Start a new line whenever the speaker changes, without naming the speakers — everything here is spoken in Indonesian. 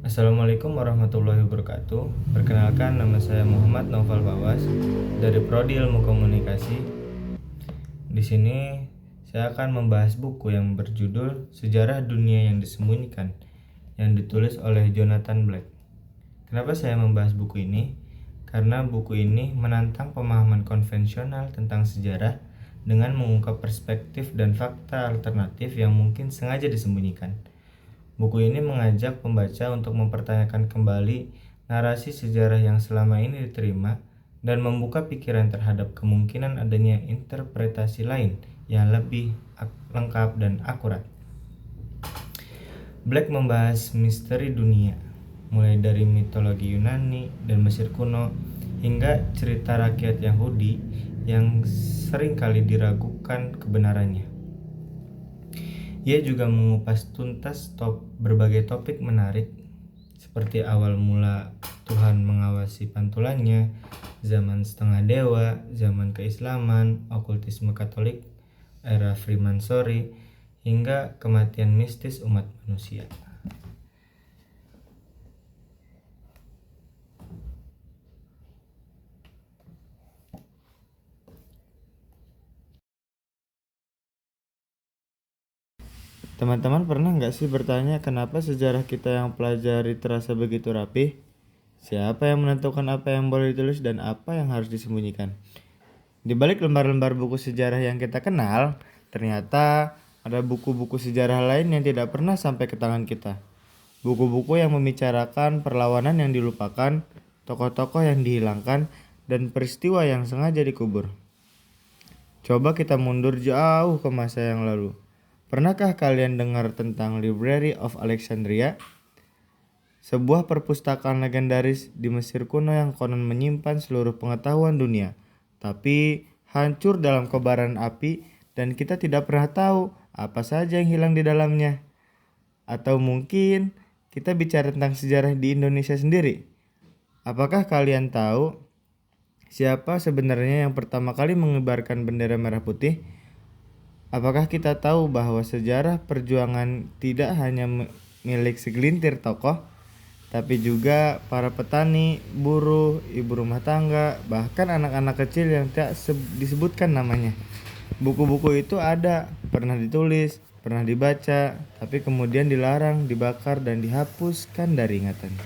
Assalamualaikum warahmatullahi wabarakatuh. Perkenalkan, nama saya Muhammad Naufal Bawas dari Prodi Ilmu Komunikasi. Di sini saya akan membahas buku yang berjudul Sejarah Dunia yang Disembunyikan yang ditulis oleh Jonathan Black. Kenapa saya membahas buku ini? Karena buku ini menantang pemahaman konvensional tentang sejarah dengan mengungkap perspektif dan fakta alternatif yang mungkin sengaja disembunyikan. Buku ini mengajak pembaca untuk mempertanyakan kembali narasi sejarah yang selama ini diterima dan membuka pikiran terhadap kemungkinan adanya interpretasi lain yang lebih lengkap dan akurat. Black membahas misteri dunia, mulai dari mitologi Yunani dan Mesir kuno hingga cerita rakyat Yahudi yang seringkali diragukan kebenarannya. Ia juga mengupas tuntas berbagai topik menarik seperti awal mula Tuhan mengawasi pantulannya, zaman setengah dewa, zaman keislaman, okultisme Katolik, era Freemasonry, hingga kematian mistis umat manusia. Teman-teman pernah nggak sih bertanya kenapa sejarah kita yang pelajari terasa begitu rapih? Siapa yang menentukan apa yang boleh ditulis dan apa yang harus disembunyikan? Di balik lembar-lembar buku sejarah yang kita kenal, ternyata ada buku-buku sejarah lain yang tidak pernah sampai ke tangan kita. Buku-buku yang membicarakan perlawanan yang dilupakan, tokoh-tokoh yang dihilangkan, dan peristiwa yang sengaja dikubur. Coba kita mundur jauh ke masa yang lalu. Pernahkah kalian dengar tentang Library of Alexandria? Sebuah perpustakaan legendaris di Mesir kuno yang konon menyimpan seluruh pengetahuan dunia, tapi hancur dalam kobaran api dan kita tidak pernah tahu apa saja yang hilang di dalamnya. Atau mungkin kita bicara tentang sejarah di Indonesia sendiri. Apakah kalian tahu siapa sebenarnya yang pertama kali mengibarkan bendera merah putih? Apakah kita tahu bahwa sejarah perjuangan tidak hanya milik segelintir tokoh, tapi juga para petani, buruh, ibu rumah tangga, bahkan anak-anak kecil yang tidak disebutkan namanya. Buku-buku itu ada, pernah ditulis, pernah dibaca, tapi kemudian dilarang, dibakar, dan dihapuskan dari ingatan.